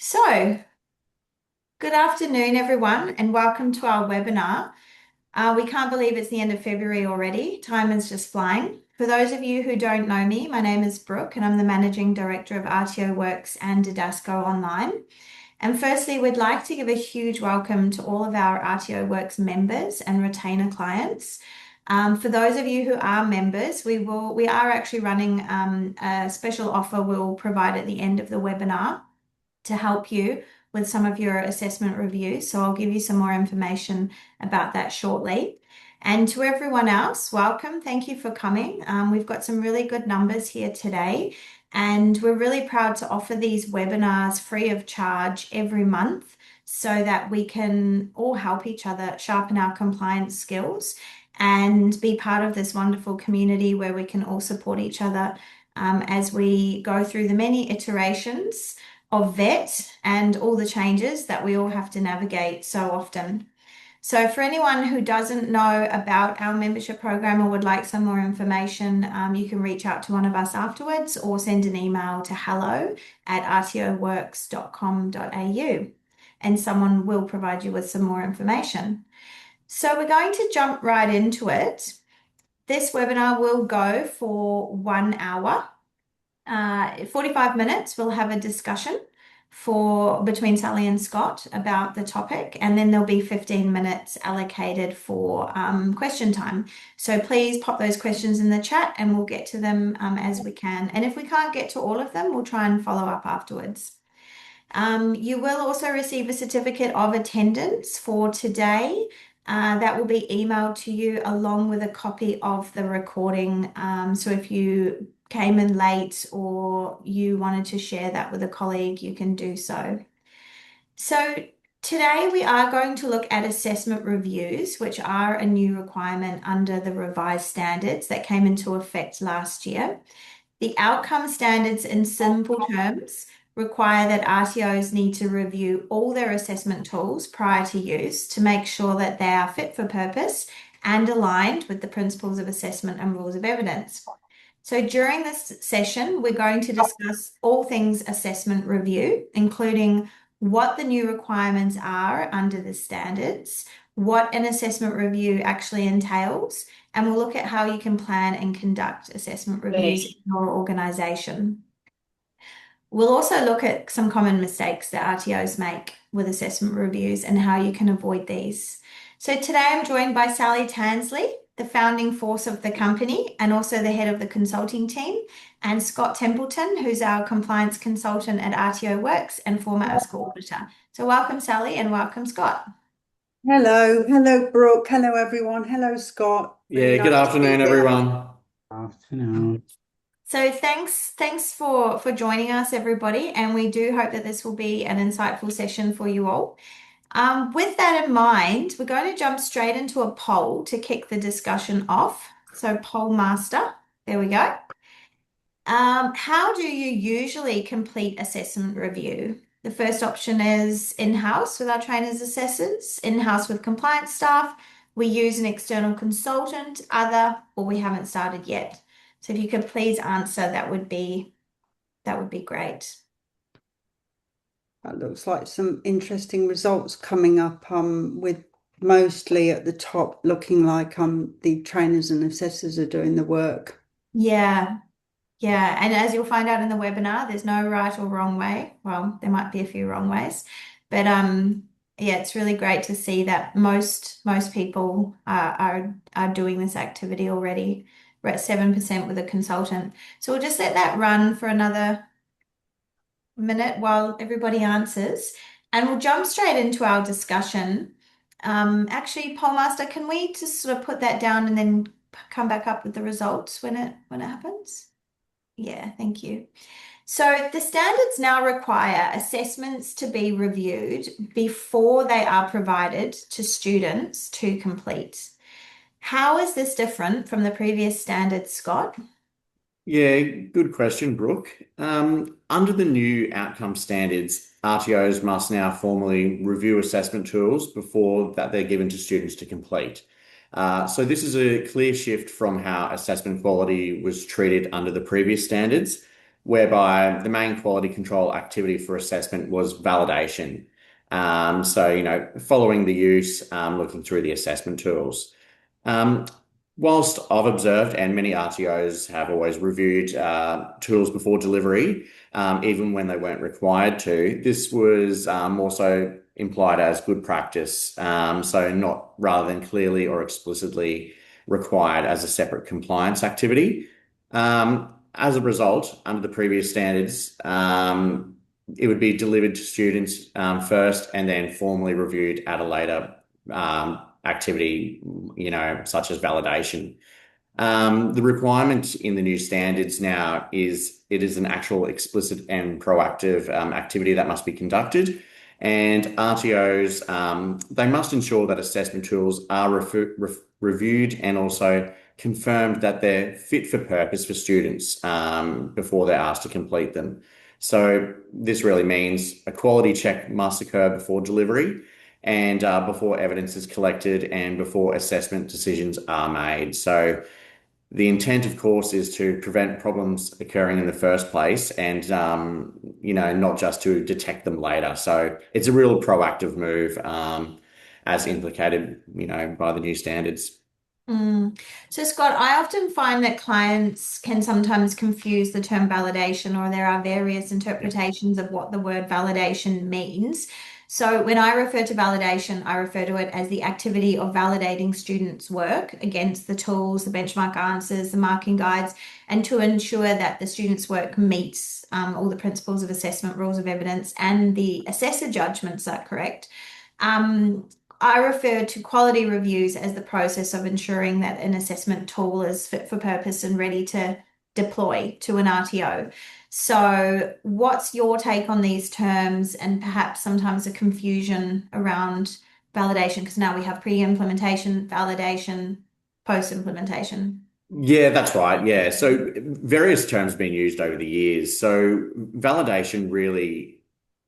So, good afternoon, everyone, and welcome to our webinar. We can't believe it's the end of February already. Time is just flying. For those of you who don't know me, my name is Brooke, and I'm the Managing Director of RTO Works and Didasco Online. And firstly, we'd like to give a huge welcome to all of our RTO Works members and retainer clients. For those of you who are members, we are actually running a special offer we'll provide at the end of the webinar to help you with some of your assessment reviews. So I'll give you some more information about that shortly. And to everyone else, welcome. Thank you for coming. We've got some really good numbers here today, and we're really proud to offer these webinars free of charge every month so that we can all help each other sharpen our compliance skills and be part of this wonderful community where we can all support each other as we go through the many iterations of vet and all the changes that we all have to navigate so often. So for anyone who doesn't know about our membership program or would like some more information, you can reach out to one of us afterwards or send an email to hello@rtoworks.com.au and someone will provide you with some more information. So we're going to jump right into it. This webinar will go for 1 hour. 45 minutes, we'll have a discussion between Sally and Scott about the topic, and then there'll be 15 minutes allocated for question time. So please pop those questions in the chat and we'll get to them as we can. And if we can't get to all of them, we'll try and follow up afterwards. You will also receive a certificate of attendance for today. That will be emailed to you along with a copy of the recording. So if you came in late or you wanted to share that with a colleague, you can do so. So today we are going to look at assessment reviews, which are a new requirement under the revised standards that came into effect last year. The outcome standards, in simple terms, require that RTOs need to review all their assessment tools prior to use to make sure that they are fit for purpose and aligned with the principles of assessment and rules of evidence. So during this session, we're going to discuss all things assessment review, including what the new requirements are under the standards, what an assessment review actually entails, and we'll look at how you can plan and conduct assessment reviews in your organisation. We'll also look at some common mistakes that RTOs make with assessment reviews and how you can avoid these. So today I'm joined by Sally Tansley, the founding force of the company and also the head of the consulting team, and Scott Templeton, who's our compliance consultant at RTO Works and former ASCO auditor. So welcome, Sally, and welcome, Scott. Hello, Brooke. Hello, everyone. Hello, Scott. Really Good nice to be afternoon, here. everyone. Afternoon. So thanks for joining us, everybody, and we do hope that this will be an insightful session for you all. With that in mind, we're going to jump straight into a poll to kick the discussion off. So poll master, there we go. How do you usually complete assessment review? The first option is in-house with our trainers assessors, in-house with compliance staff. We use an external consultant, other, or we haven't started yet. So if you could please answer, that would be great. That looks like some interesting results coming up, with mostly at the top looking like the trainers and assessors are doing the work. Yeah. Yeah, and as you'll find out in the webinar, there's no right or wrong way. Well, there might be a few wrong ways, but yeah, it's really great to see that most people are doing this activity already. We're at 7% with a consultant. So we'll just let that run for another minute while everybody answers, and we'll jump straight into our discussion. Actually, Pollmaster, can we just sort of put that down and then come back up with the results when it happens? Yeah, thank you. So the standards now require assessments to be reviewed before they are provided to students to complete. How is this different from the previous standards, Scott? Yeah, good question, Brooke. Under the new outcome standards, RTOs must now formally review assessment tools before that they're given to students to complete. So this is a clear shift from how assessment quality was treated under the previous standards. whereby the main quality control activity for assessment was validation. Following the use, looking through the assessment tools. Um, Whilst I've observed, and many RTOs have always reviewed tools before delivery, even when they weren't required to, this was also implied as good practice. So not rather than clearly or explicitly required as a separate compliance activity. As a result, under the previous standards, it would be delivered to students first and then formally reviewed at a later activity, such as validation. The requirement in the new standards now is it is an actual explicit and proactive activity that must be conducted. And RTOs, they must ensure that assessment tools are reviewed and also confirmed that they're fit for purpose for students before they're asked to complete them. So this really means a quality check must occur before delivery and before evidence is collected and before assessment decisions are made. So the intent, of course, is to prevent problems occurring in the first place and, not just to detect them later. So it's a real proactive move, as implicated, by the new standards. So, Scott, I often find that clients can sometimes confuse the term validation, or there are various interpretations of what the word validation means. So, when I refer to validation, I refer to it as the activity of validating students' work against the tools, the benchmark answers, the marking guides, and to ensure that the students' work meets all the principles of assessment, rules of evidence, and the assessor judgments are correct. Um, I refer to quality reviews as the process of ensuring that an assessment tool is fit for purpose and ready to deploy to an RTO. So, what's your take on these terms and perhaps sometimes a confusion around validation? Because now we have pre-implementation, validation, post-implementation. Yeah, that's right. Yeah. So various terms have been used over the years. So validation really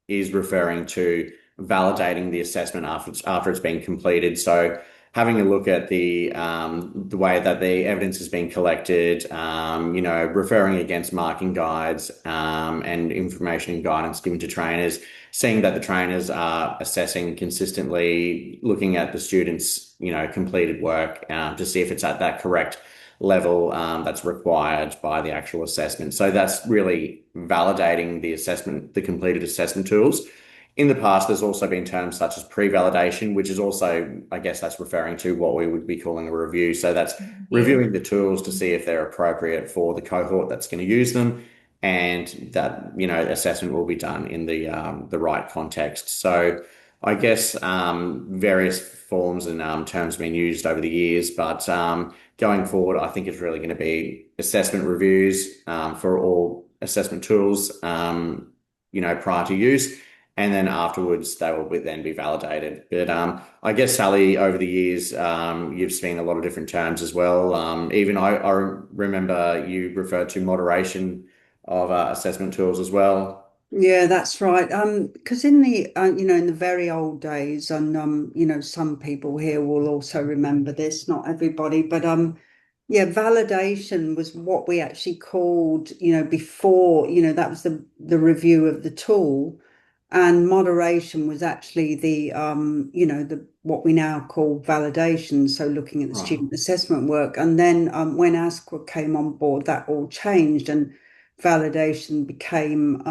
is referring to validating the assessment after it's been completed. So having a look at the way that the evidence has been collected, referring against marking guides and information and guidance given to trainers, seeing that the trainers are assessing consistently, looking at the students' completed work to see if it's at that correct level that's required by the actual assessment. So that's really validating the assessment, the completed assessment tools. In the past, there's also been terms such as pre-validation, which is also, I guess that's referring to what we would be calling a review. So that's Yeah. reviewing the tools to see if they're appropriate for the cohort that's going to use them, and that, assessment will be done in the right context. So I guess various forms and terms have been used over the years, but going forward, I think it's really going to be assessment reviews for all assessment tools, prior to use, and then afterwards they will then be validated. But I guess, Sally, over the years, you've seen a lot of different terms as well. Even I remember you referred to moderation of assessment tools as well. Yeah, that's right. Because in the in the very old days, and some people here will also remember this, not everybody, but yeah, validation was what we actually called, before, that was the review of the tool, and moderation was actually the what we now call validation. So looking at the Right. student assessment work, and then when ASQA came on board, that all changed, and validation became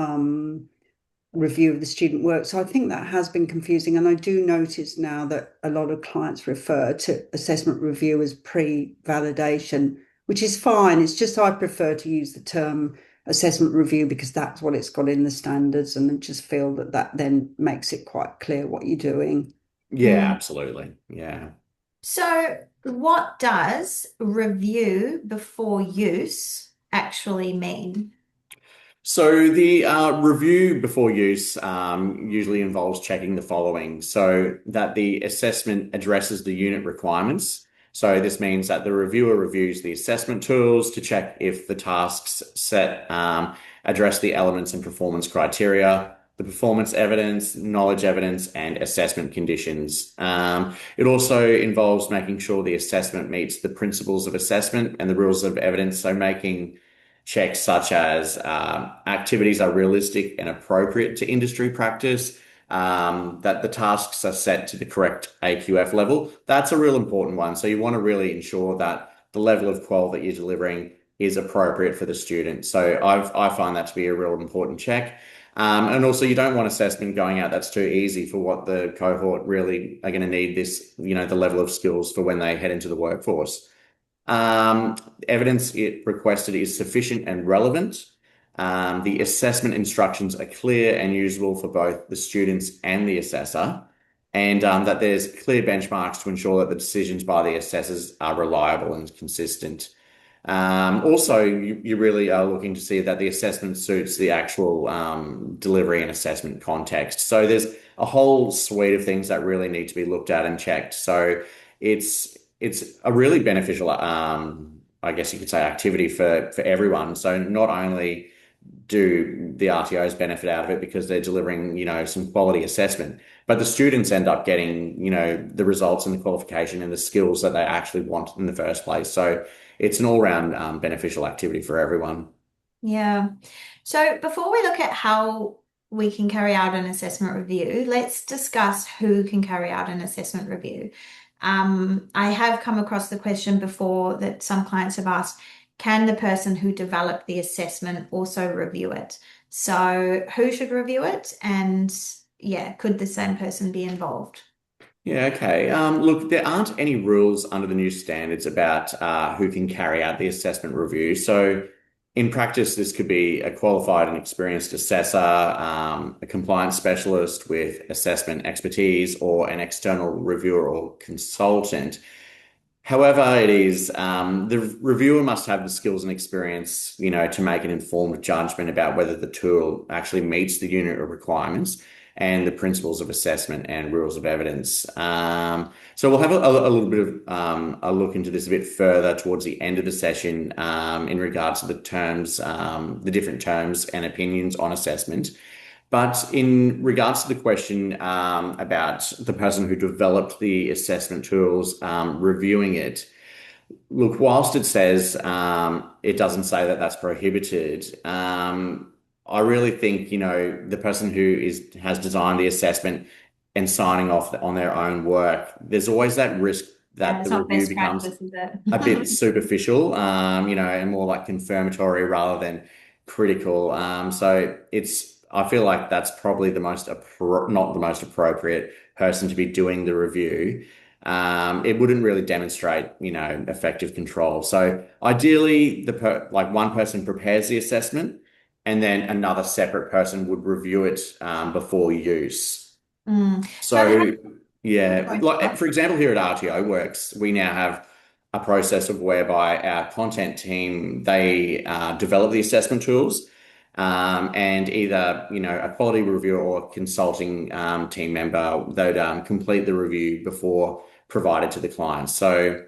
review of the student work. So I think that has been confusing. And I do notice now that a lot of clients refer to assessment review as pre-validation, which is fine. It's just I prefer to use the term assessment review because that's what it's got in the standards. And I just feel that that then makes it quite clear what you're doing. Yeah, absolutely. Yeah. So, what does review before use actually mean? So the review before use usually involves checking the following, so that the assessment addresses the unit requirements. So this means that the reviewer reviews the assessment tools to check if the tasks set address the elements and performance criteria, the performance evidence, knowledge evidence, and assessment conditions. It also involves making sure the assessment meets the principles of assessment and the rules of evidence. So making checks such as activities are realistic and appropriate to industry practice, that the tasks are set to the correct AQF level. That's a real important one. So you want to really ensure that the level of qual that you're delivering is appropriate for the student. So I find that to be a real important check. And also, you don't want assessment going out that's too easy for what the cohort really are going to need this, the level of skills for when they head into the workforce. Um, Evidence it requested is sufficient and relevant. The assessment instructions are clear and usable for both the students and the assessor, and that there's clear benchmarks to ensure that the decisions by the assessors are reliable and consistent. Also, you really are looking to see that the assessment suits the actual delivery and assessment context. So there's a whole suite of things that really need to be looked at and checked. So it's a really beneficial, I guess you could say, activity for everyone. So not only do the RTOs benefit out of it because they're delivering, some quality assessment, but the students end up getting, the results and the qualification and the skills that they actually want in the first place. So it's an all-round beneficial activity for everyone. Yeah. So before we look at how we can carry out an assessment review, let's discuss who can carry out an assessment review. I have come across the question before that some clients have asked, can the person who developed the assessment also review it? So who should review it? And yeah, could the same person be involved? Yeah, okay. Look, there aren't any rules under the new standards about who can carry out the assessment review. So, in practice, this could be a qualified and experienced assessor, a compliance specialist with assessment expertise, or an external reviewer or consultant. However, it is the reviewer must have the skills and experience, to make an informed judgment about whether the tool actually meets the unit of requirements and the principles of assessment and rules of evidence. So we'll have a little bit of a look into this a bit further towards the end of the session in regards to the terms, the different terms and opinions on assessment. But in regards to the question about the person who developed the assessment tools reviewing it, look, whilst it says it doesn't say that that's prohibited, I really think, the person who has designed the assessment and signing off on their own work, there's always that risk Yeah, that it's the not review best becomes practice, is a bit it? superficial, and more like confirmatory rather than critical. I feel like that's probably not the most appropriate person to be doing the review. It wouldn't really demonstrate, effective control. So ideally, like one person prepares the assessment, and then another separate person would review it before use. So I've had, So yeah, sorry, like what? for example, here at RTO Works, we now have a process of whereby our content team they develop the assessment tools, and either a quality reviewer or consulting team member they'd complete the review before provided to the client. So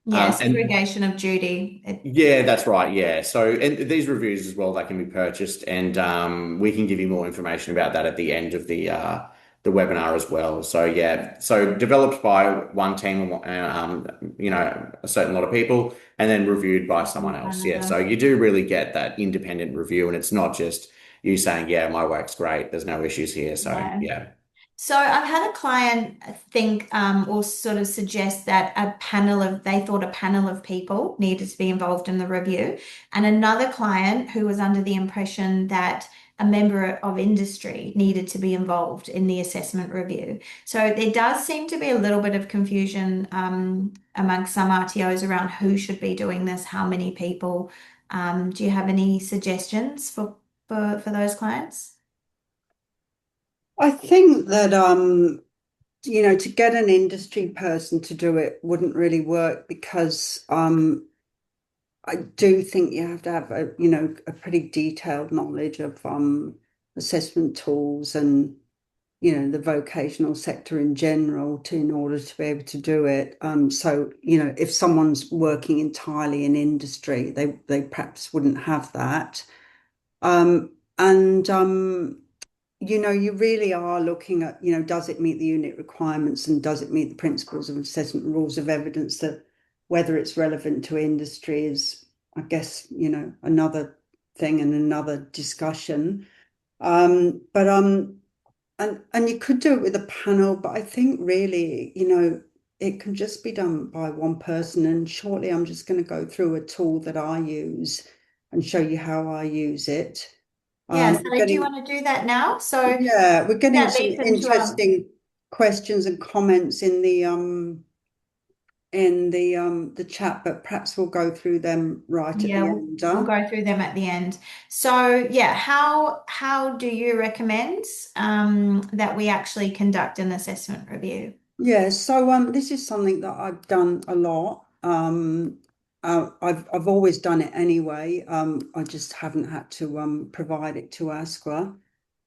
Yeah, and segregation of duty. yeah, that's right. Yeah. So, and these reviews as well, they can be purchased, and we can give you more information about that at the end of the webinar as well. So, yeah. So, developed by one team, a certain lot of people, and then reviewed by someone else. Yeah. So, you do really get that independent review, and it's not just you saying, "Yeah, my work's great. There's no issues here." So, Yeah. yeah. So I've had a client think or sort of suggest that they thought a panel of people needed to be involved in the review. And another client who was under the impression that a member of industry needed to be involved in the assessment review. So there does seem to be a little bit of confusion amongst some RTOs around who should be doing this, how many people. Do you have any suggestions for those clients? I think that to get an industry person to do it wouldn't really work because I do think you have to have a pretty detailed knowledge of assessment tools and the vocational sector in general in order to be able to do it. So if someone's working entirely in industry, they perhaps wouldn't have that. And you really are looking at, does it meet the unit requirements and does it meet the principles of assessment rules of evidence, that whether it's relevant to industry is, I guess, another thing and another discussion. But and you could do it with a panel, but I think really, it can just be done by one person. And shortly, I'm just going to go through a tool that I use and show you how I use it. Yeah, so We're do you getting, want to do that now? So yeah, we're getting that some leads into interesting questions and comments in the chat, but perhaps we'll go through them right at yeah, the we'll, end. we'll go through them at the end. So yeah, how do you recommend that we actually conduct an assessment review? Yeah, so this is something that I've done a lot. I've always done it anyway. I just haven't had to provide it to ASQA.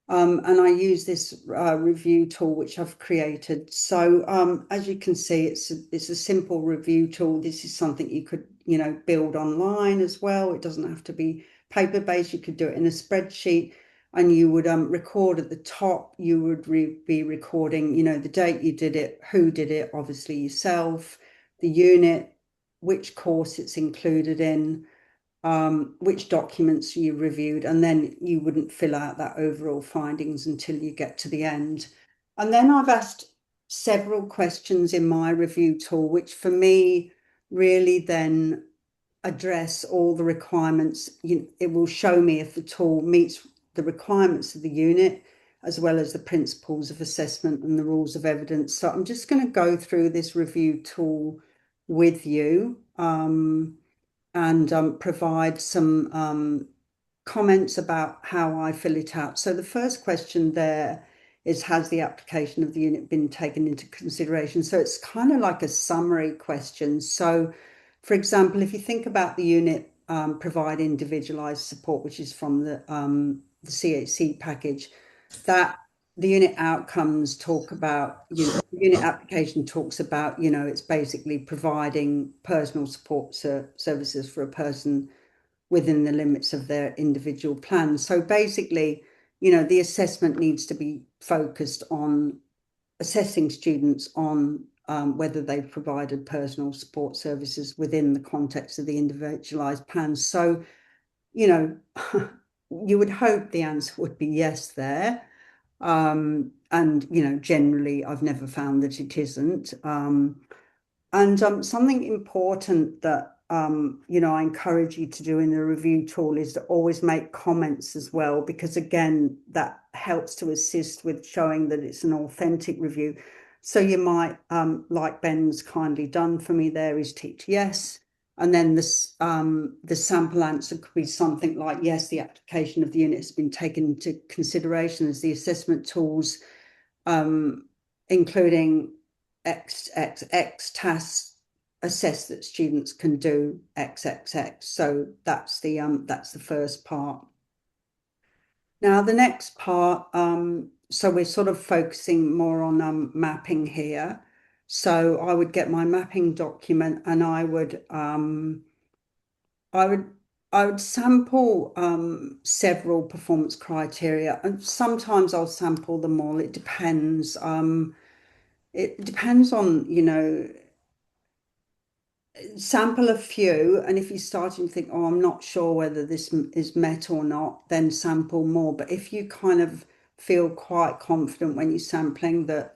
And I use this review tool which I've created. So as you can see, it's a simple review tool. This is something you could, build online as well. It doesn't have to be paper-based. You could do it in a spreadsheet, and you would record at the top. You would be recording, the date you did it, who did it, obviously yourself, the unit, which course it's included in, which documents you reviewed, and then you wouldn't fill out that overall findings until you get to the end. And then I've asked several questions in my review tool, which for me really then address all the requirements. It will show me if the tool meets the requirements of the unit, as well as the principles of assessment and the rules of evidence. So I'm just going to go through this review tool with you. And provide some comments about how I fill it out. So the first question there is, has the application of the unit been taken into consideration? So it's kind of like a summary question. So, for example, if you think about the unit provide individualized support, which is from the CHC package, that the unit outcomes talk about, the unit application talks about, it's basically providing personal support services for a person within the limits of their individual plan. So basically, the assessment needs to be focused on assessing students on whether they've provided personal support services within the context of the individualized plan. So, you would hope the answer would be yes there. And generally I've never found that it isn't. And something important that I encourage you to do in the review tool is to always make comments as well, because again, that helps to assist with showing that it's an authentic review. So you might, like Ben's kindly done for me there, is tick yes. And then this the sample answer could be something like, yes, the application of the unit has been taken into consideration as the assessment tools, including X tasks assess that students can do XXX. So that's the first part. Now the next part, so we're sort of focusing more on mapping here. So I would get my mapping document, and I would I would sample several performance criteria, and sometimes I'll sample them all. It depends. It depends on, sample a few, and if you're starting to think, oh, I'm not sure whether this is met or not, then sample more. But if you kind of feel quite confident when you're sampling that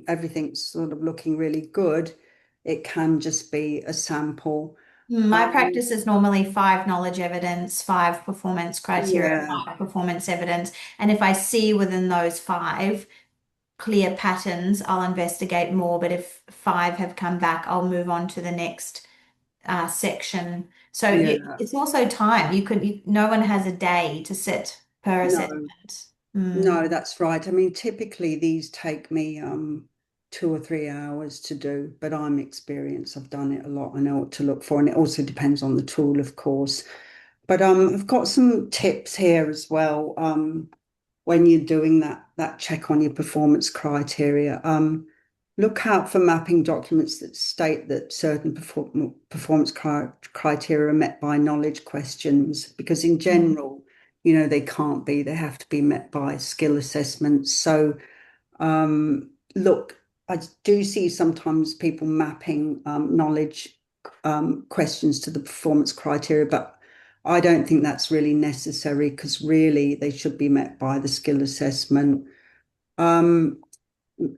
everything's sort of looking really good, it can just be a sample. My practice is normally 5 knowledge evidence, 5 performance criteria, Yeah, 5 performance evidence. And if I see within those 5 clear patterns, I'll investigate more. But if 5 have come back, I'll move on to the next section. So yeah, it's also time. No one has a day to sit per no. assessment. Mm. No, that's right. I mean, typically these take me 2 or 3 hours to do, but I'm experienced. I've done it a lot. I know what to look for, and it also depends on the tool, of course. But I've got some tips here as well. When you're doing that check on your performance criteria, look out for mapping documents that state that certain performance criteria are met by knowledge questions, because in general, they can't be. They have to be met by skill assessments. So, look, I do see sometimes people mapping knowledge questions to the performance criteria, but I don't think that's really necessary because really they should be met by the skill assessment. Um,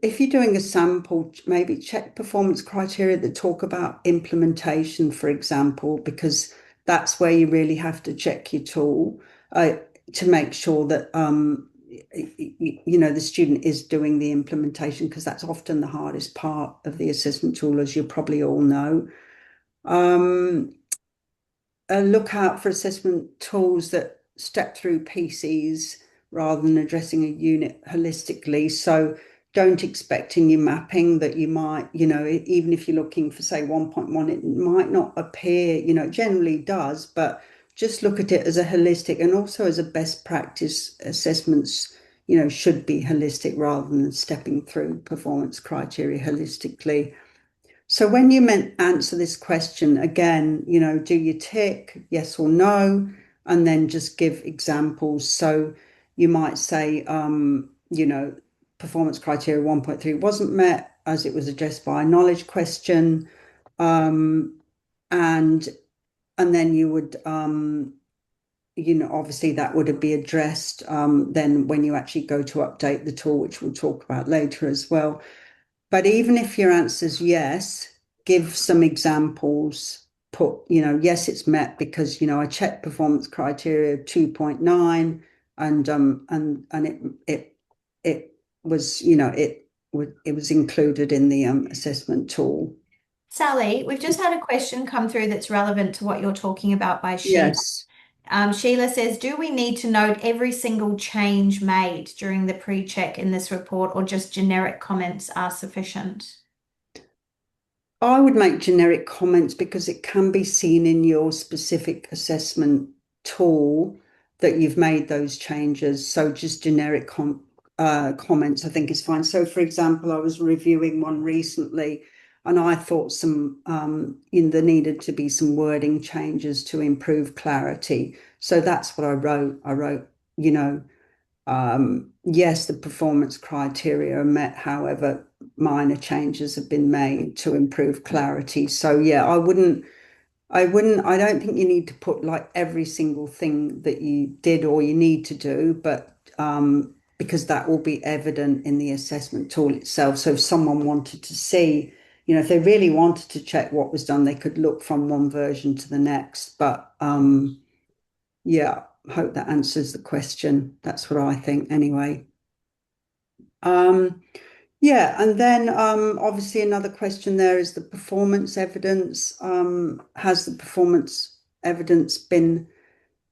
if you're doing a sample, maybe check performance criteria that talk about implementation, for example, because that's where you really have to check your tool uh, to make sure that the student is doing the implementation, because that's often the hardest part of the assessment tool, as you probably all know. Um, Look out for assessment tools that step through PCs rather than addressing a unit holistically. So don't expect in your mapping that you might, even if you're looking for, say, 1.1, it might not appear, it generally does, but just look at it as a holistic, and also as a best practice assessments, should be holistic rather than stepping through performance criteria holistically. So when you answer this question again, do you tick yes or no, and then just give examples. So you might say, performance criteria 1.3 wasn't met as it was addressed by a knowledge question, um, and and then you would, obviously that would be addressed then when you actually go to update the tool, which we'll talk about later as well. But even if your answer is yes, give some examples. Put, yes, it's met because, I checked performance criteria 2.9, and it was, it was included in the assessment tool. Sally, we've just had a question come through that's relevant to what you're talking about by Sheila. Yes. Sheila says, do we need to note every single change made during the pre-check in this report, or just generic comments are sufficient? I would make generic comments because it can be seen in your specific assessment tool that you've made those changes. So just generic comments, I think, is fine. So, for example, I was reviewing one recently, and I thought there needed to be some wording changes to improve clarity. So that's what I wrote. I wrote, yes, the performance criteria are met, however, minor changes have been made to improve clarity. So yeah, I don't think you need to put like every single thing that you did or you need to do, but because that will be evident in the assessment tool itself. So if someone wanted to see, if they really wanted to check what was done, they could look from one version to the next. But yeah, hope that answers the question. That's what I think anyway. Um, yeah, and then obviously another question there is the performance evidence. Has the performance evidence been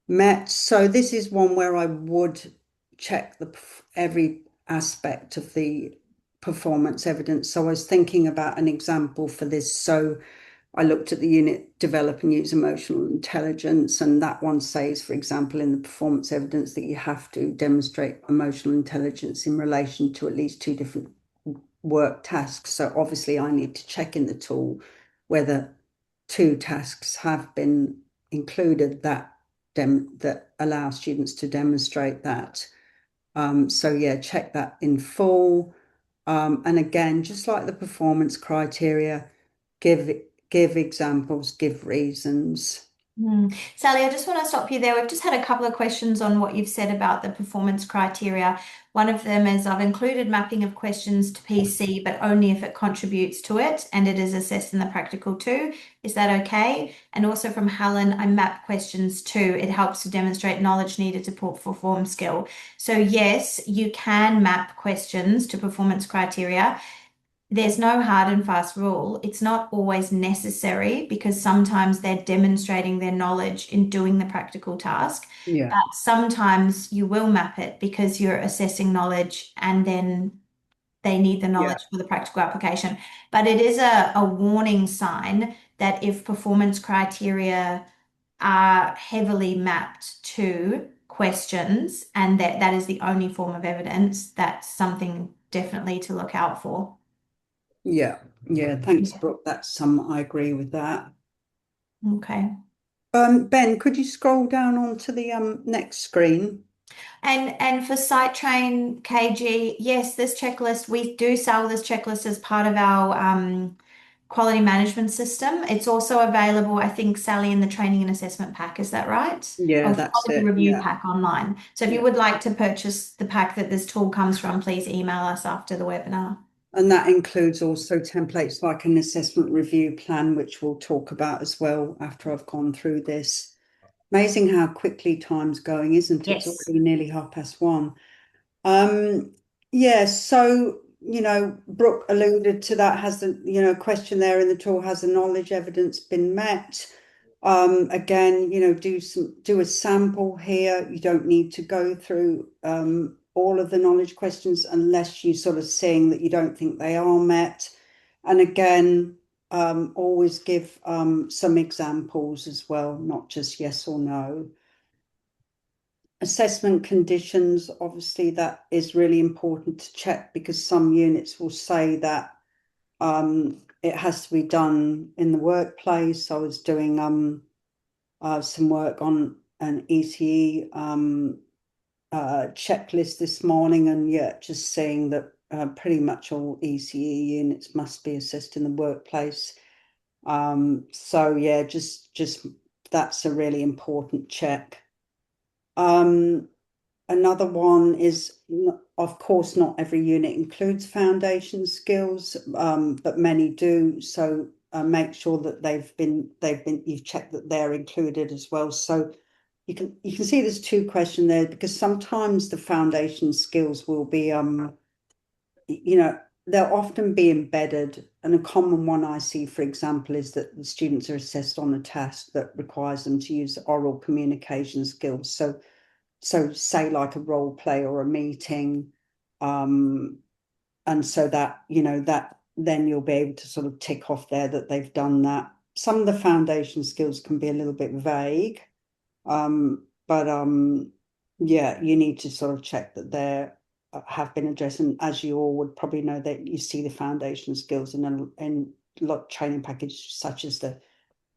met? So this is one where I would check every aspect of the performance evidence. So I was thinking about an example for this. So I looked at the unit develop and use emotional intelligence, and that one says, for example, in the performance evidence that you have to demonstrate emotional intelligence in relation to at least two different work tasks. So obviously I need to check in the tool whether two tasks have been included that allow students to demonstrate that. So yeah, check that in full. And again, just like the performance criteria, give give examples, give reasons. Sally, I just want to stop you there. We've just had a couple of questions on what you've said about the performance criteria. One of them is I've included mapping of questions to PC, but only if it contributes to it and it is assessed in the practical too. Is that okay? And also from Helen, I map questions too. It helps to demonstrate knowledge needed to perform skill. So yes, you can map questions to performance criteria. There's no hard and fast rule. It's not always necessary because sometimes they're demonstrating their knowledge in doing the practical task. Yeah, But sometimes you will map it because you're assessing knowledge and then they need the yeah, knowledge for the practical application. But it is a warning sign that if performance criteria are heavily mapped to questions and that is the only form of evidence, that's something definitely to look out for. yeah, yeah. Thanks, Brooke. I agree with that. Okay. Ben, could you scroll down onto the next screen? And for Site Train KG, yes, this checklist, we do sell this checklist as part of our quality management system. It's also available, I think, Sally, in the training and assessment pack. Is that right? Yeah, Or that's quality it. review Yeah. pack online. So if you Yeah. would like to purchase the pack that this tool comes from, please email us after the webinar. And that includes also templates like an assessment review plan, which we'll talk about as well after I've gone through this. Amazing how quickly time's going, isn't it? It's Yes. already nearly 1:30. Yeah, so, Brooke alluded to that. Has the, question there in the tool, has the knowledge evidence been met? Again, do a sample here. You don't need to go through all of the knowledge questions unless you sort of saying that you don't think they are met. And again, always give some examples as well, not just yes or no. Assessment conditions, obviously, that is really important to check because some units will say that it has to be done in the workplace. I was doing some work on an ECE checklist this morning, and yeah, just saying that pretty much all ECE units must be assessed in the workplace. So yeah, just that's a really important check. Another one is, of course, not every unit includes foundation skills, but many do. So make sure that you've checked that they're included as well. So you can see there's two questions there because sometimes the foundation skills will be they'll often be embedded. And a common one I see, for example, is that the students are assessed on a task that requires them to use oral communication skills. So say like a role play or a meeting, and so that that then you'll be able to sort of tick off there that they've done that. Some of the foundation skills can be a little bit vague, but yeah, you need to sort of check that they have been addressed. And as you all would probably know, that you see the foundation skills in a lot of training package such as the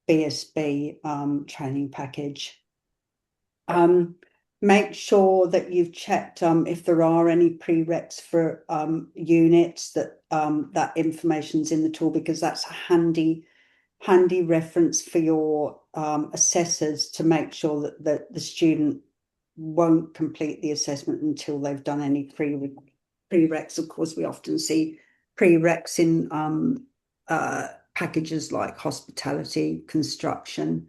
BSB training package. Make sure that you've checked if there are any prereqs for units that that information's in the tool, because that's a handy reference for your assessors to make sure that the student won't complete the assessment until they've done any prereqs. Of course, we often see prereqs in packages like hospitality, construction.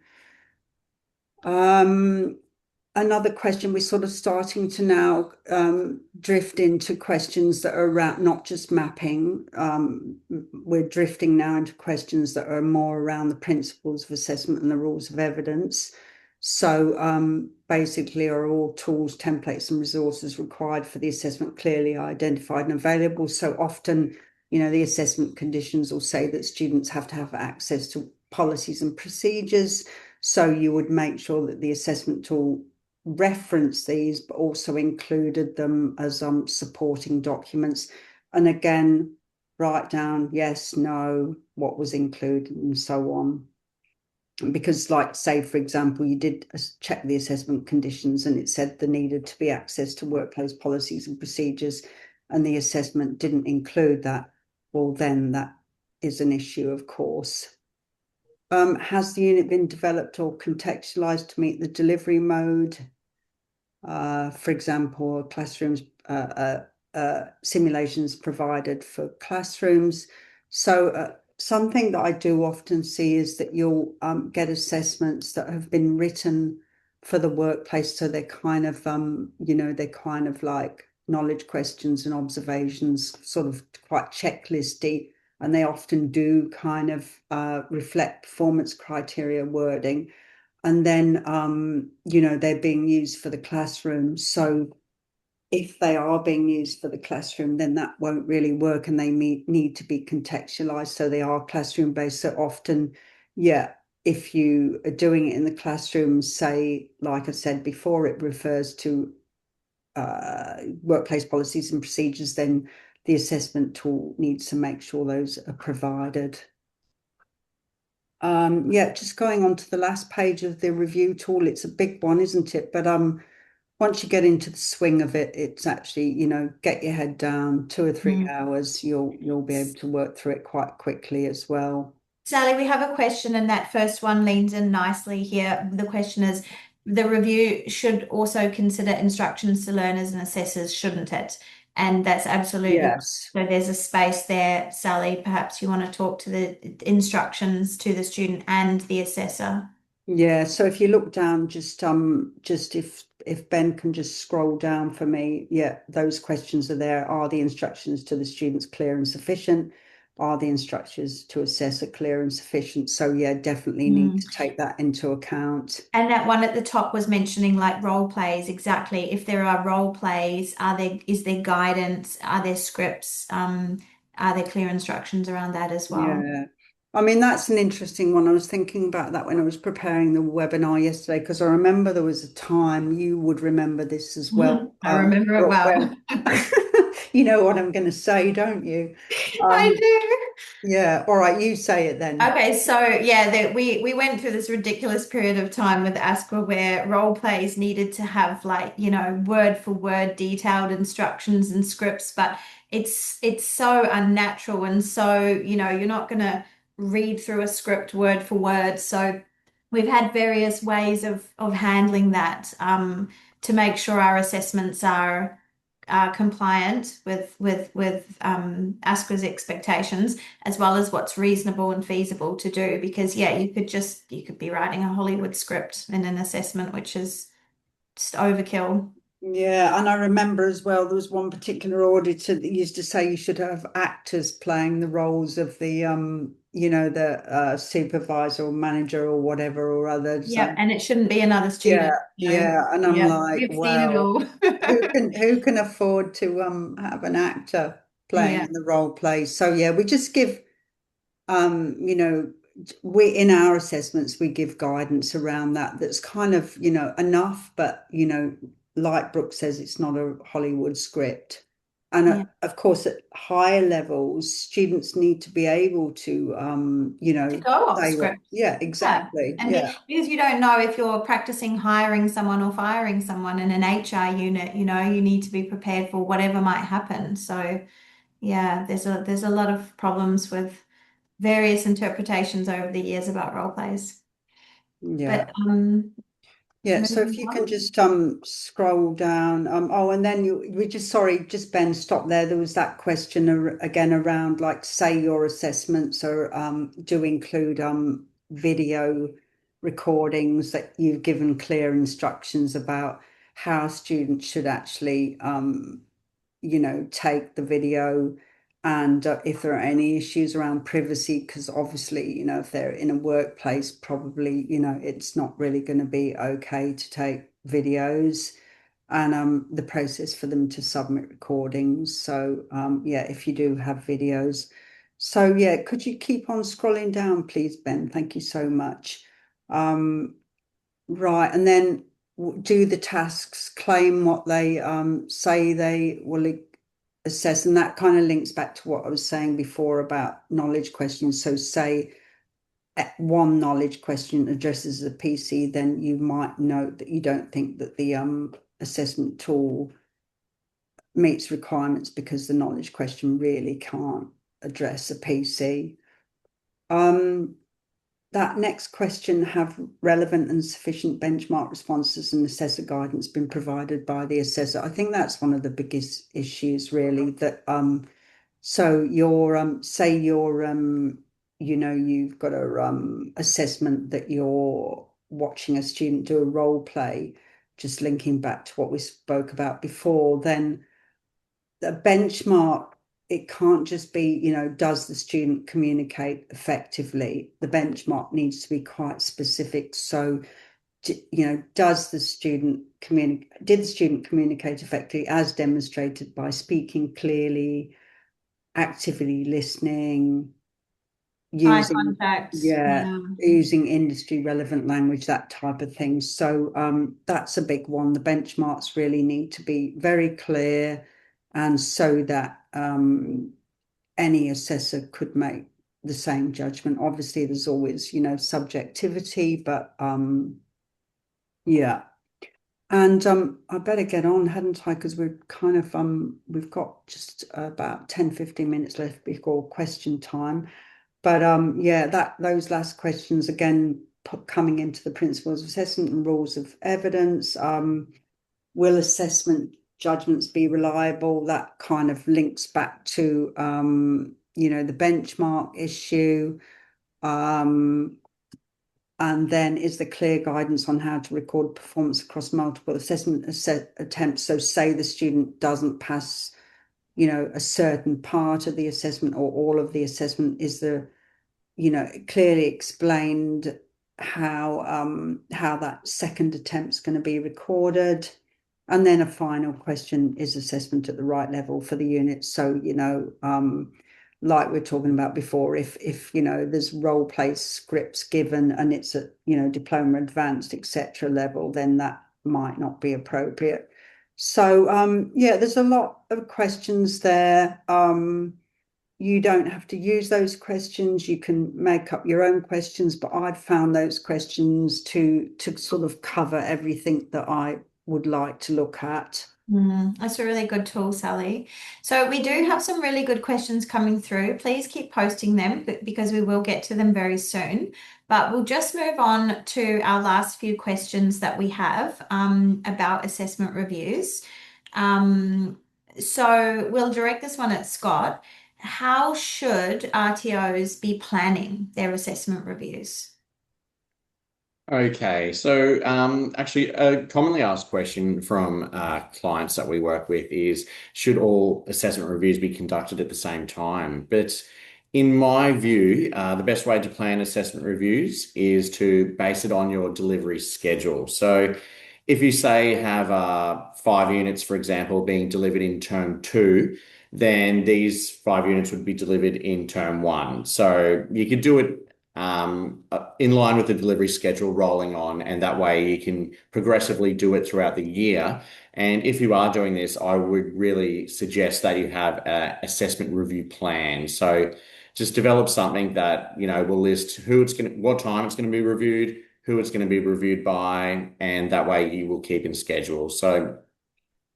Another question, we're sort of starting to now drift into questions that are around not just mapping. We're drifting now into questions that are more around the principles of assessment and the rules of evidence. So basically, are all tools, templates, and resources required for the assessment clearly identified and available? So often, the assessment conditions will say that students have to have access to policies and procedures. So you would make sure that the assessment tool referenced these, but also included them as supporting documents. And again, write down yes, no, what was included, and so on. Because, like, say, for example, you did check the assessment conditions and it said there needed to be access to workplace policies and procedures, and the assessment didn't include that, well, then that is an issue, of course. Has the unit been developed or contextualized to meet the delivery mode? For example, classrooms, simulations provided for classrooms. So something that I do often see is that you'll get assessments that have been written for the workplace. So they're kind of, they're kind of like knowledge questions and observations, sort of quite checklisty. And they often do kind of reflect performance criteria wording. And then, they're being used for the classroom. So if they are being used for the classroom, then that won't really work, and they need to be contextualized. So they are classroom based. So often, yeah, if you are doing it in the classroom, say, like I said before, it refers to workplace policies and procedures, then the assessment tool needs to make sure those are provided. Yeah, just going on to the last page of the review tool. It's a big one, isn't it? But once you get into the swing of it, it's actually, get your head down, 2 or 3 hours, you'll be able to work through it quite quickly as well. Sally, we have a question, and that first one leans in nicely here. The question is, the review should also consider instructions to learners and assessors, shouldn't it? And that's absolutely. Yes. So there's a space there, Sally. Perhaps you want to talk to the instructions to the student and the assessor. Yeah, so if you look down, just if Ben can just scroll down for me, yeah, those questions are there. Are the instructions to the students clear and sufficient? Are the instructions to assess are clear and sufficient? So yeah, definitely need Mm. to take that into account. And that one at the top was mentioning like role plays, exactly. If there are role plays, is there guidance? Are there scripts? Are there clear instructions around that as well? Yeah. I mean, that's an interesting one. I was thinking about that when I was preparing the webinar yesterday, because I remember there was a time, you would remember this as well, I remember it Brooke, well. when you know what I'm going to say, don't you? I Um, do. yeah, all right, you say it then. Okay, so yeah, we went through this ridiculous period of time with ASQA where role plays needed to have like, word for word detailed instructions and scripts, but it's so unnatural and so, you're not gonna read through a script word for word. So we've had various ways of handling that to make sure our assessments are compliant with ASQA's expectations as well as what's reasonable and feasible to do. Because yeah, you could be writing a Hollywood script in an assessment, which is just overkill. Yeah, and I remember as well, there was one particular auditor that used to say you should have actors playing the roles of the supervisor or manager or whatever or others. Yeah, and it shouldn't be another Yeah, student. So yeah, and I'm yeah, like, we've seen it well, all. who can afford to have an actor playing Yeah, in the role play? So yeah, we just give um, you know, we in our assessments we give guidance around that that's kind of, enough, but like Brooke says, it's not a Hollywood script. And yeah. of course, at higher levels, students need to be able to, To go off say what, script. yeah, Yeah. exactly. And Yeah. because you don't know if you're practicing hiring someone or firing someone in an HR unit, you need to be prepared for whatever might happen. So yeah, there's a lot of problems with various interpretations over the years about role plays. Yeah. But Yeah, so if moving you can on. just scroll down, and then we just sorry, just Ben, stop there. There was that question again around like say your assessments or do include video recordings that you've given clear instructions about how students should actually take the video and if there are any issues around privacy, because obviously, if they're in a workplace, probably, it's not really going to be okay to take videos and the process for them to submit recordings. So yeah, if you do have videos. So yeah, could you keep on scrolling down, please, Ben? Thank you so much. Right, and then do the tasks claim what they say they will assess? And that kind of links back to what I was saying before about knowledge questions. So say one knowledge question addresses a PC, then you might note that you don't think that the assessment tool meets requirements because the knowledge question really can't address a PC. Um, that next question, have relevant and sufficient benchmark responses and assessor guidance been provided by the assessor? I think that's one of the biggest issues really that so your say your you've got a assessment that you're watching a student do a role play, just linking back to what we spoke about before, then the benchmark, it can't just be, does the student communicate effectively? The benchmark needs to be quite specific. So, does the student did the student communicate effectively as demonstrated by speaking clearly, actively listening, Eye using, contact. yeah, Yeah. using industry relevant language, that type of thing. So that's a big one. The benchmarks really need to be very clear, and so that any assessor could make the same judgment. Obviously, there's always, subjectivity, but yeah. And I better get on, hadn't I? Because we're kind of we've got just about 10, 15 minutes left before question time. But yeah, that those last questions again coming into the principles of assessment and rules of evidence. Will assessment judgments be reliable? That kind of links back to the benchmark issue. Um, and then is there clear guidance on how to record performance across multiple assessment attempts? So say the student doesn't pass, a certain part of the assessment or all of the assessment, is there, clearly explained how that second attempt's going to be recorded. And then a final question, is assessment at the right level for the unit? So, like we're talking about before, if there's role play scripts given and it's at diploma advanced etc level, then that might not be appropriate. So yeah, there's a lot of questions there. You don't have to use those questions. You can make up your own questions, but I've found those questions to sort of cover everything that I would like to look at. That's a really good tool, Sally. So we do have some really good questions coming through. Please keep posting them because we will get to them very soon. But we'll just move on to our last few questions that we have about assessment reviews. So we'll direct this one at Scott. How should RTOs be planning their assessment reviews? Okay, so actually, a commonly asked question from clients that we work with is, should all assessment reviews be conducted at the same time? But in my view, the best way to plan assessment reviews is to base it on your delivery schedule. So if you say have 5 units, for example, being delivered in term two, then these 5 units would be delivered in term one. So you could do it in line with the delivery schedule rolling on, and that way you can progressively do it throughout the year. And if you are doing this, I would really suggest that you have an assessment review plan. So just develop something that, will list what time it's going to be reviewed, who it's going to be reviewed by, and that way you will keep in schedule. So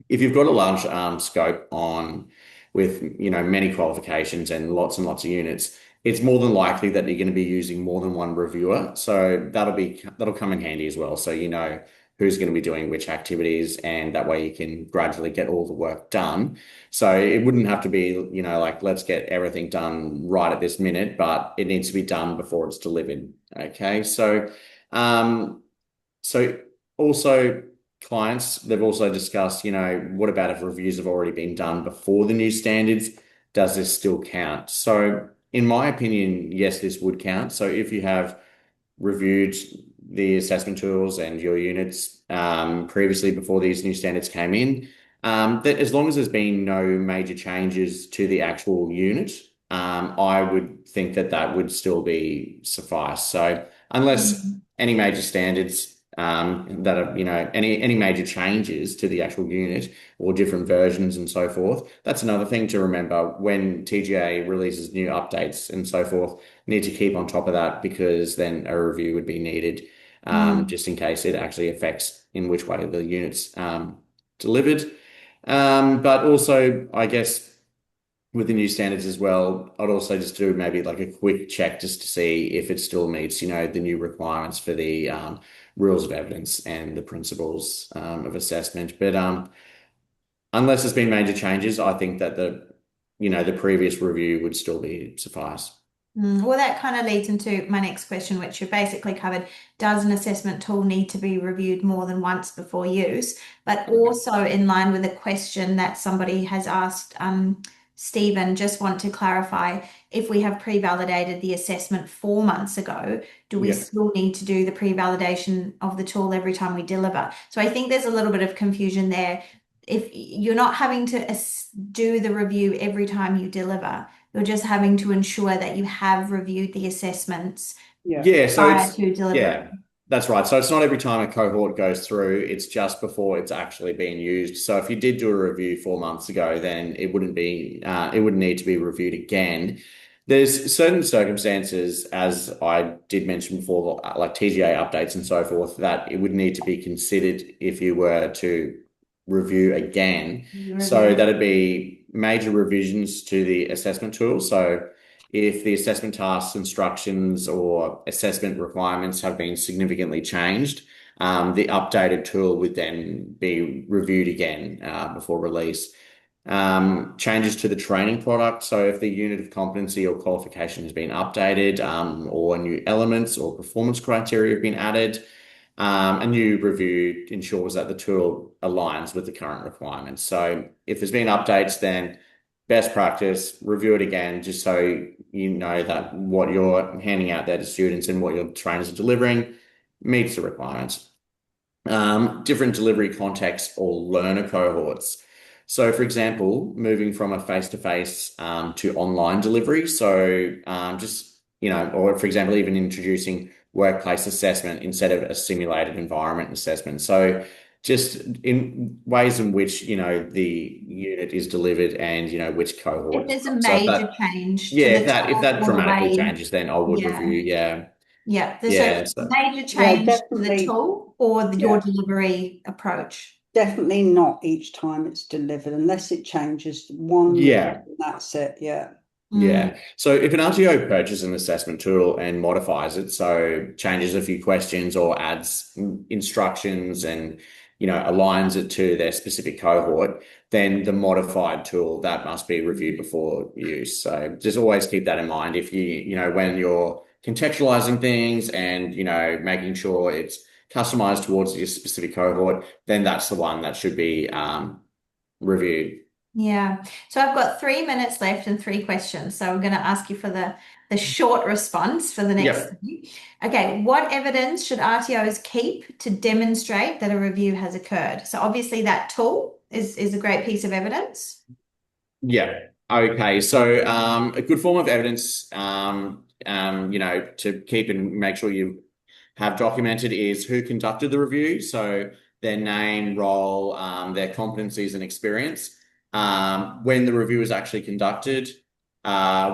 if you've got a large scope on with many qualifications and lots of units, it's more than likely that you're going to be using more than one reviewer. So that'll come in handy as well. So who's going to be doing which activities, and that way you can gradually get all the work done. So it wouldn't have to be, like, let's get everything done right at this minute, but it needs to be done before it's delivered. Okay. So also clients, they've also discussed, what about if reviews have already been done before the new standards? Does this still count? So in my opinion, yes, this would count. So if you have reviewed the assessment tools and your units previously before these new standards came in, that as long as there's been no major changes to the actual unit, I would think that that would still be suffice. So unless any major standards that are, any major changes to the actual unit or different versions and so forth. That's another thing to remember when TGA releases new updates and so forth. Need to keep on top of that, because then a review would be needed just in case it actually affects in which way the unit's delivered. But also, I guess, with the new standards as well, I'd also just do maybe like a quick check just to see if it still meets, the new requirements for the rules of evidence and the principles of assessment. But unless there's been major changes, I think that the previous review would still be suffice. Well, that kind of leads into my next question, which you basically covered. Does an assessment tool need to be reviewed more than once before use? But also in line with a question that somebody has asked, Stephen, just want to clarify, if we have pre-validated the assessment 4 months ago, do we still need to do the pre-validation of the tool every time we deliver? So I think there's a little bit of confusion there. If you're not having to do the review every time you deliver, you're just having to ensure that you have reviewed the assessments prior to delivery. That's right. So it's not every time a cohort goes through, it's just before it's actually being used. So if you did do a review 4 months ago, then it wouldn't need to be reviewed again. There's certain circumstances, as I did mention before, like TGA updates and so forth, that it would need to be considered if you were to review again. So Review. that'd be major revisions to the assessment tool. So if the assessment tasks, instructions, or assessment requirements have been significantly changed, the updated tool would then be reviewed again before release. Changes to the training product. So if the unit of competency or qualification has been updated, or new elements or performance criteria have been added, a new review ensures that the tool aligns with the current requirements. So if there's been updates, then best practice, review it again, just so you know that what you're handing out there to students and what your trainers are delivering meets the requirements. Different delivery contexts or learner cohorts. So, for example, moving from a face-to-face to online delivery. So, or for example, even introducing workplace assessment instead of a simulated environment assessment. So, just in ways in which, the unit is delivered and, which If cohort is there's a from. So, if major that, change yeah, to the if tool that or the dramatically way, changes, then I would review. yeah, Yeah, yeah. So yeah. So, major Yeah, change to the definitely. tool or your Yeah, delivery approach. definitely not each time it's delivered, unless it changes one bit, yeah. and that's it. Yeah. Mm, Yeah. So if an RTO purchases an assessment tool and modifies it, so changes a few questions or adds instructions and, aligns it to their specific cohort, then the modified tool that must be reviewed before use. So just always keep that in mind if when you're contextualizing things and, making sure it's customized towards your specific cohort, then that's the one that should be reviewed. yeah. So I've got 3 minutes left and three questions. So I'm going to ask you for the short response for the next Yep. three. Okay. What evidence should RTOs keep to demonstrate that a review has occurred? So obviously that tool is a great piece of evidence. Yeah. Okay. So, a good form of evidence, to keep and make sure you have documented is who conducted the review. So their name, role, their competencies and experience, when the review was actually conducted,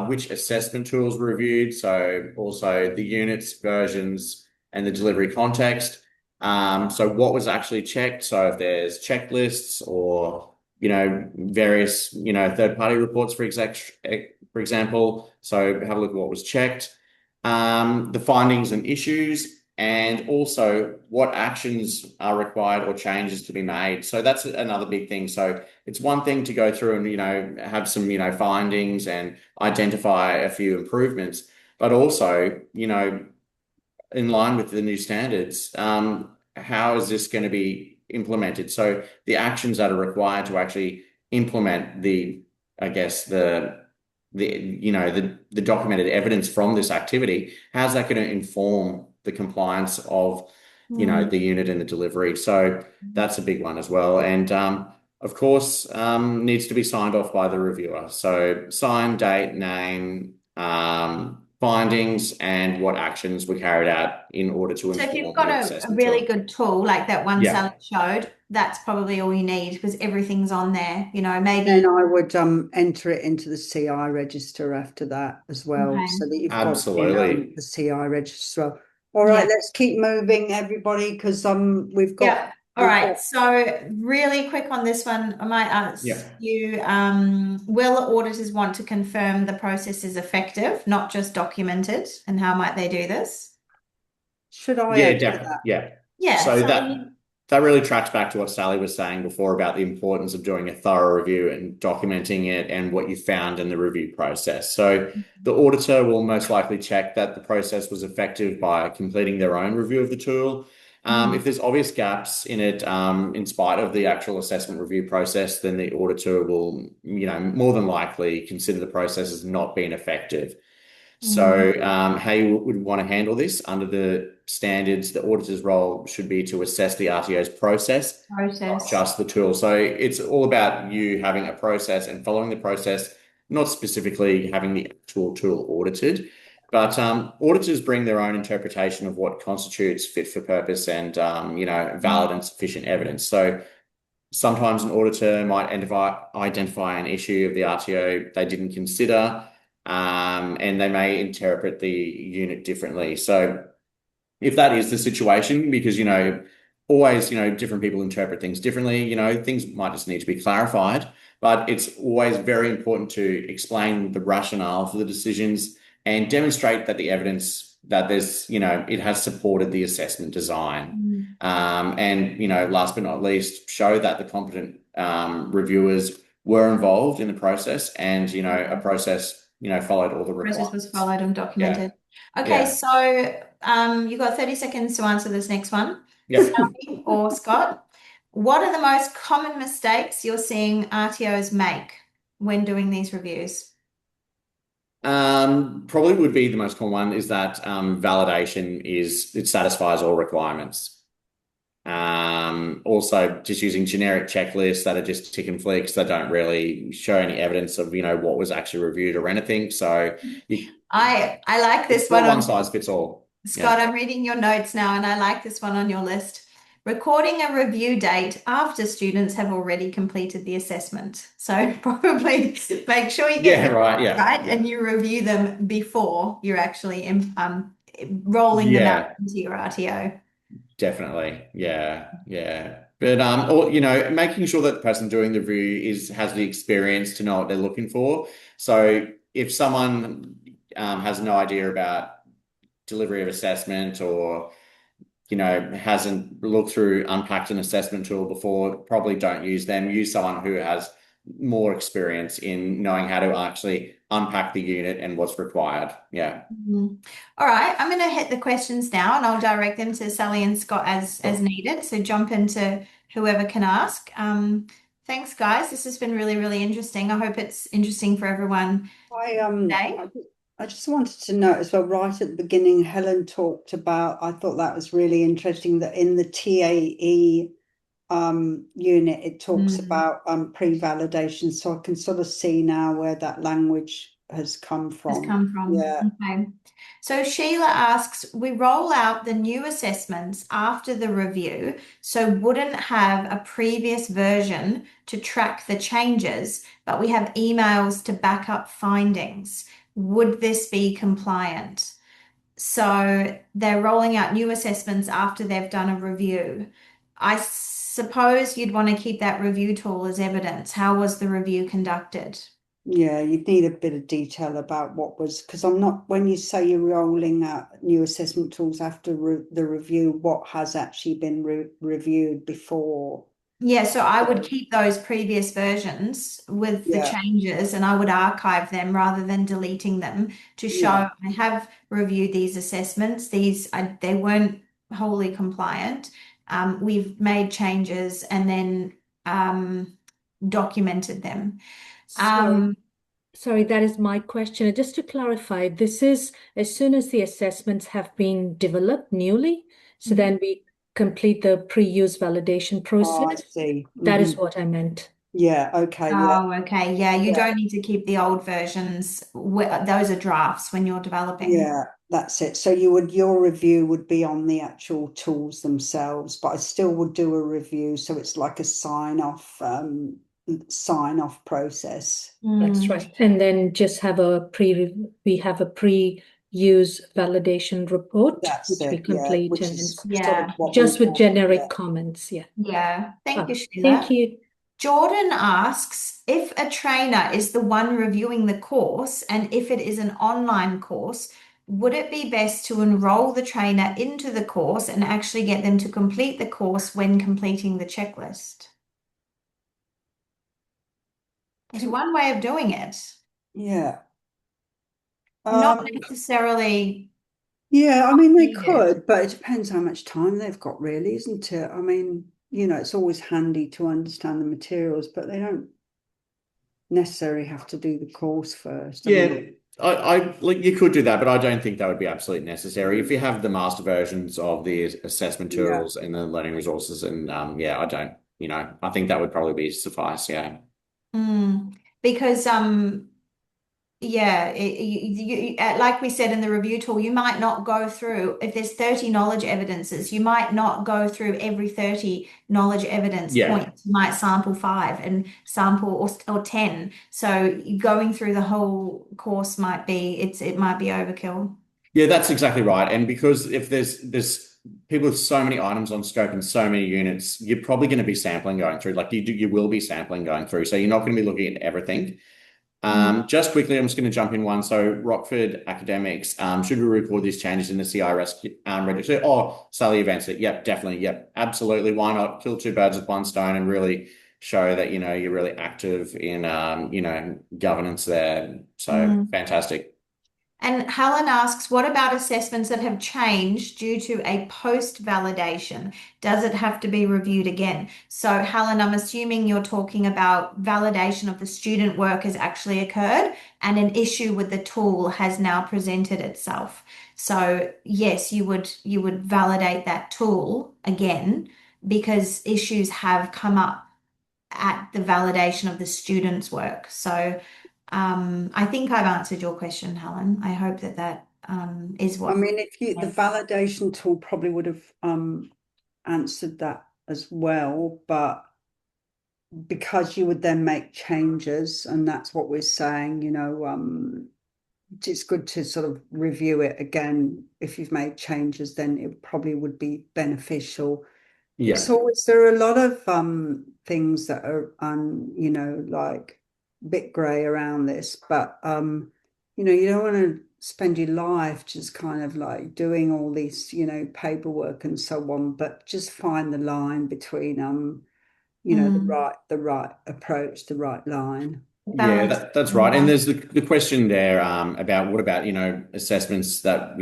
which assessment tools were reviewed. So also the units, versions, and the delivery context. So what was actually checked. So if there's checklists or various, third-party reports, for example. So have a look at what was checked, the findings and issues, and also what actions are required or changes to be made. So that's another big thing. So it's one thing to go through and, have some, findings and identify a few improvements, but also, in line with the new standards, how is this going to be implemented? So the actions that are required to actually implement I guess the documented evidence from this activity, how's that going to inform the compliance of, Mm. the unit and the delivery? So that's a big one as well. And of course, needs to be signed off by the reviewer. So sign, date, name, findings, and what actions were carried out in order to So if you've inform got the a assessment really tool. good tool like that one Yeah, Sally showed, that's probably all you need because everything's on there. Then Maybe I would enter it into the CI register after that as well, okay. so that you've got it in absolutely. the CI register as well. All right, Yeah. let's keep moving, everybody, because we've got Yeah. All right. So really quick on this one, I might ask Yeah. you, will auditors want to confirm the process is effective, not just documented, and how might they do this? should I Yeah, answer definitely. that? Yeah. Yeah. So So that really tracks back to what Sally was saying before about the importance of doing a thorough review and documenting it and what you found in the review process. So the auditor will most likely check that the process was effective by completing their own review of the tool. mm, If there's obvious gaps in it, in spite of the actual assessment review process, then the auditor will, more than likely consider the process as not being effective. mm, So, how you would want to handle this under the standards, the auditor's role should be to assess the RTO's process, not process. just the tool. So, it's all about you having a process and following the process, not specifically having the actual tool audited. But auditors bring their own interpretation of what constitutes fit for purpose and valid and sufficient evidence. So, sometimes an auditor might identify an issue of the RTO they didn't consider. and they may interpret the unit differently. So if that is the situation, because, always, different people interpret things differently, things might just need to be clarified, but it's always very important to explain the rationale for the decisions and demonstrate that the evidence that there's, it has supported the assessment design. Mm. And, last but not least, show that the competent reviewers were involved in the process and, a process, followed all the Process was requirements. followed and Yeah. documented. Okay, Yeah. so you got 30 seconds to answer this next one. Yep. Sally or Scott, what are the most common mistakes you're seeing RTOs make when doing these reviews? Probably would be the most common one is that validation it satisfies all requirements. Also just using generic checklists that are just tick and flicks that don't really show any evidence of, what was actually reviewed or anything. So I like this it's one not one on size fits all. Scott. Yeah. I'm reading your notes now, and I like this one on your list. Recording a review date after students have already completed the assessment. So probably make sure you get Yeah, the right. Yeah. right Yeah. and you review them before you're actually rolling them out Yeah, into your RTO. definitely. Yeah. Yeah. But or making sure that the person doing the review has the experience to know what they're looking for. So if someone has no idea about delivery of assessment or hasn't looked through unpacked an assessment tool before, probably don't use them. Use someone who has more experience in knowing how to actually unpack the unit and what's required. Yeah. Mhm. All right, I'm going to hit the questions now, and I'll direct them to Sally and Scott as Cool. needed. So jump into whoever can ask. Thanks, guys. This has been really, really interesting. I hope it's interesting for everyone I today. I just wanted to note as well, right at the beginning, Helen talked about, I thought that was really interesting that in the TAE unit, it talks Mm. about pre-validation. So I can sort of see now where that language has come Has from. come from. Yeah, Okay. So Sheila asks, we roll out the new assessments after the review, so wouldn't have a previous version to track the changes, but we have emails to back up findings. Would this be compliant? So they're rolling out new assessments after they've done a review. I suppose you'd want to keep that review tool as evidence. How was the review conducted? yeah, you'd need a bit of detail about what was, because I'm not, when you say you're rolling out new assessment tools after the review, what has actually been reviewed before? Yeah, so I would So, keep those previous versions with the yeah, changes and I would archive them rather than deleting them to show yeah. I have reviewed these assessments. They weren't wholly compliant. We've made changes and then documented them. Sorry, Um, sorry, that is my question. Just to clarify, this is as soon as the assessments have been developed newly, so then we complete the pre-use validation Oh, I process. see. That is what I meant. Yeah, okay, yeah, oh, okay. Yeah, you yeah, don't need to keep the old versions. Those are drafts when you're developing. yeah, that's it. So your review would be on the actual tools themselves, but I still would do a review, so it's like a sign off process. That's Mm. right. And then just have we have a pre-use validation report, That's which we it, yeah, complete which and is sort of Yeah. what we just with want. Yeah. generic comments. Yeah. Yeah. Thank you, Ah, thank Sheila. you. Jordan asks if a trainer is the one reviewing the course and if it is an online course, would it be best to enroll the trainer into the course and actually get them to complete the course when completing the checklist? I There's think, one way of doing it, yeah. not Um, necessarily yeah, I mean they needed. could, but it depends how much time they've got really, isn't it? I mean, it's always handy to understand the materials, but they don't necessarily have to do the course first. I mean, Yeah. I like you could do that, but I don't think that would be absolutely necessary. If you have the master versions of the assessment yeah. tools and the learning resources, and yeah, I don't, I think that would probably be suffice. Yeah. Mm. Because Yeah, like we said in the review tool, you might not go through, if there's 30 knowledge evidences, you might not go through every 30 knowledge evidence Yeah. points. You might sample five and sample or 10. So going through the whole course might be, it might be overkill. Yeah, that's exactly right. And because if there's people with so many items on scope and so many units, you're probably going to be sampling going through. Like you will be sampling going through. So you're not going to be looking at everything. Mm. Just quickly, I'm just going to jump in one. So Rockford Academics, should we record these changes in the CIRS register? Oh, Sally advanced it. Yep, definitely. Yep, absolutely. Why not kill two birds with one stone and really show that, you're really active in, governance there. So Mm. fantastic. And Helen asks, what about assessments that have changed due to a post-validation? Does it have to be reviewed again? So, Helen, I'm assuming you're talking about validation of the student work has actually occurred and an issue with the tool has now presented itself. So, yes, you would validate that tool again because issues have come up at the validation of the student's work. So I think I've answered your question, Helen. I hope that is I what. mean, the validation tool probably would have answered that as well, but because you would then make changes, and that's what we're saying, it's good to sort of review it again. If you've made changes, then it probably would be beneficial. Yeah. It's always, there are a lot of things that are like a bit grey around this, but you don't want to spend your life just kind of like doing all this, paperwork and so on, but just find the line between Mm, the right approach, the right line. Yeah, balance. that's right. And Yeah. there's the question there about what about, assessments that,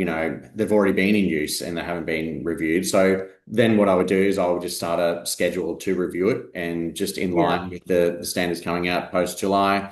they've already been in use and they haven't been reviewed. So then what I would do is I would just start a schedule to review it and just in Yeah. line with the standards coming out post July,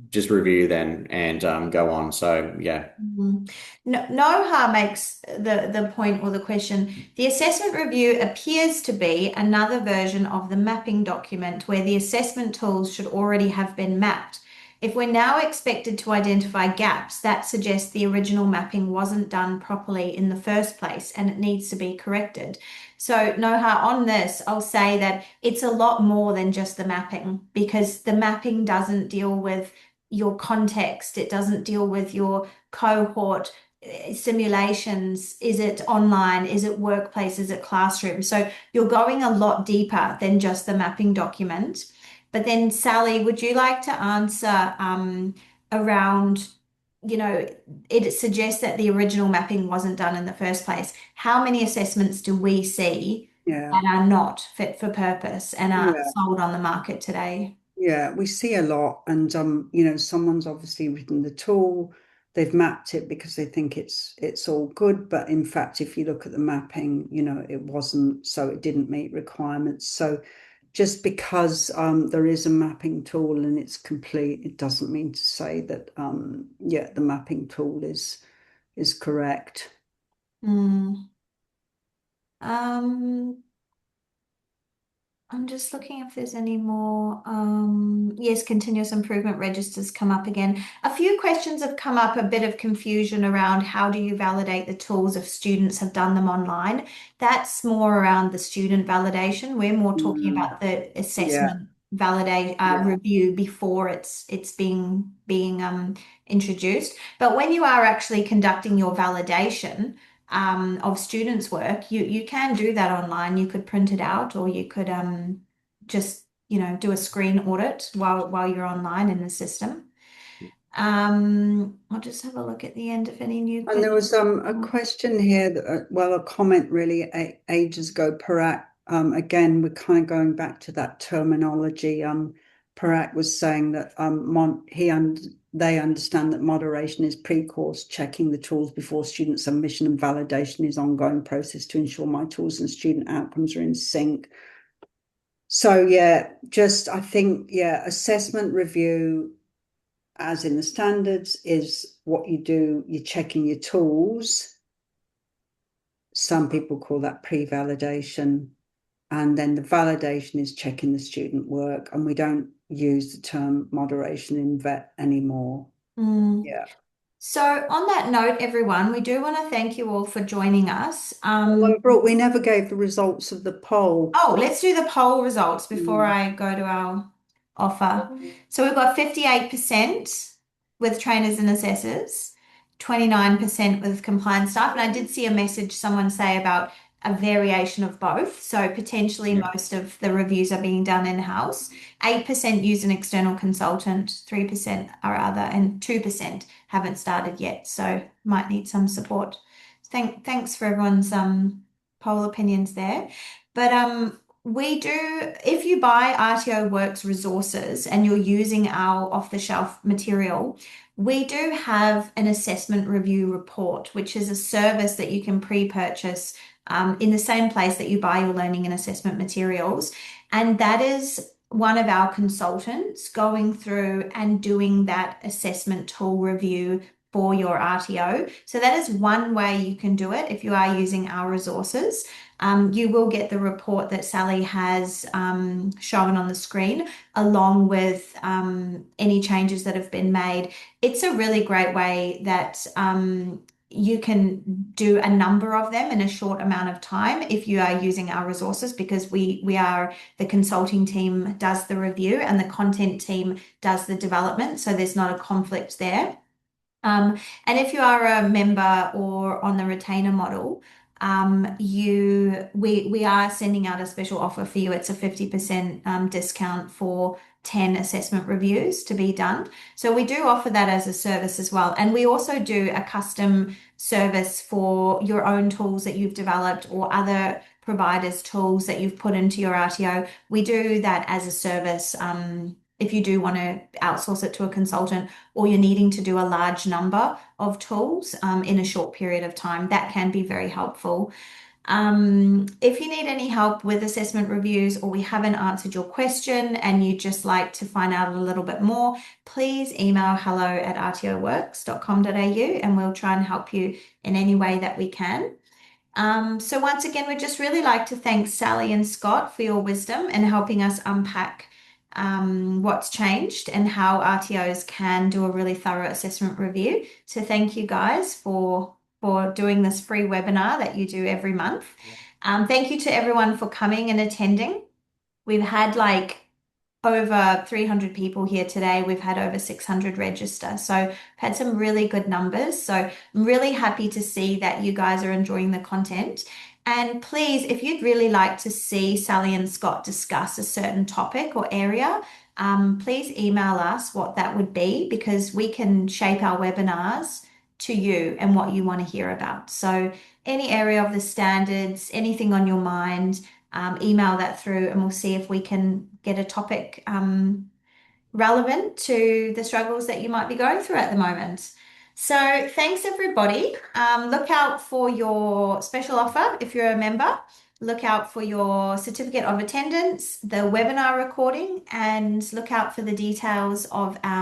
just review then and go on. So yeah. Mhm. No, Noha makes the point or the question. The assessment review appears to be another version of the mapping document where the assessment tools should already have been mapped. If we're now expected to identify gaps, that suggests the original mapping wasn't done properly in the first place and it needs to be corrected. So, Noha, on this, I'll say that it's a lot more than just the mapping because the mapping doesn't deal with your context, it doesn't deal with your cohort simulations. Is it online? Is it workplace? Is it classroom? So you're going a lot deeper than just the mapping document. But then, Sally, would you like to answer around, it suggests that the original mapping wasn't done in the first place. How many assessments do we see Yeah. that are not fit for purpose and are Yeah. sold on the market today? Yeah, we see a lot, and someone's obviously written the tool, they've mapped it because they think it's all good, but in fact, if you look at the mapping, it wasn't, so it didn't meet requirements. So just because there is a mapping tool and it's complete, it doesn't mean to say that yeah, the mapping tool is correct. Hmm. Um, I'm just looking if there's any more. Yes, continuous improvement registers come up again. A few questions have come up, a bit of confusion around how do you validate the tools if students have done them online. That's more around the student validation. We're more talking Mm, about the yeah, assessment validate yeah, review before it's being introduced. But when you are actually conducting your validation, of students' work, you can do that online. You could print it out, or you could just do a screen audit while you're online in the system. I'll just have a look at the end if any new and there questions. was a question here that well, a comment really ages ago. Parak, again, we're kind of going back to that terminology. Parak was saying that they understand that moderation is pre-course checking the tools before student submission, and validation is ongoing process to ensure my tools and student outcomes are in sync. So yeah, just I think assessment review, as in the standards, is what you do. You're checking your tools. Some people call that pre-validation. And then the validation is checking the student work. And we don't use the term moderation in VET anymore. Mm. Yeah. So on that note, everyone, we do want to thank you all for joining us. Oh, and Brooke, we never gave the results of the poll. Oh, let's do the poll results before Mm. I go to our offer. So we've got 58% with trainers and assessors, 29% with compliance staff. And I did see a message someone say about a variation of both. So potentially Yeah. most of the reviews are being done in-house. 8% use an external consultant, 3% are other, and 2% haven't started yet. So might need some support. Thanks for everyone's poll opinions there. But we do, if you buy RTO Works resources and you're using our off-the-shelf material, we do have an assessment review report, which is a service that you can pre-purchase in the same place that you buy your learning and assessment materials. And that is one of our consultants going through and doing that assessment tool review for your RTO. So that is one way you can do it if you are using our resources. You will get the report that Sally has shown on the screen, along with any changes that have been made. It's a really great way that you can do a number of them in a short amount of time if you are using our resources, because we are the consulting team does the review and the content team does the development, so there's not a conflict there. And if you are a member or on the retainer model, we are sending out a special offer for you. It's a 50% discount for 10 assessment reviews to be done. So we do offer that as a service as well. And we also do a custom service for your own tools that you've developed or other providers' tools that you've put into your RTO. We do that as a service. If you do want to outsource it to a consultant, or you're needing to do a large number of tools in a short period of time, that can be very helpful. If you need any help with assessment reviews, or we haven't answered your question and you'd just like to find out a little bit more, please email hello@rtoworks.com.au and we'll try and help you in any way that we can. So once again, we'd just really like to thank Sally and Scott for your wisdom and helping us unpack what's changed and how RTOs can do a really thorough assessment review. So thank you guys for doing this free webinar that you do every month. Thank you to everyone for coming and attending. We've had like over 300 people here today. We've had over 600 register. So we've had some really good numbers. So I'm really happy to see that you guys are enjoying the content. And please, if you'd really like to see Sally and Scott discuss a certain topic or area, please email us what that would be, because we can shape our webinars to you and what you want to hear about. So any area of the standards, anything on your mind, email that through and we'll see if we can get a topic relevant to the struggles that you might be going through at the moment. So thanks everybody. Look out for your special offer if you're a member. Look out for your certificate of attendance, the webinar recording, and look out for the details of our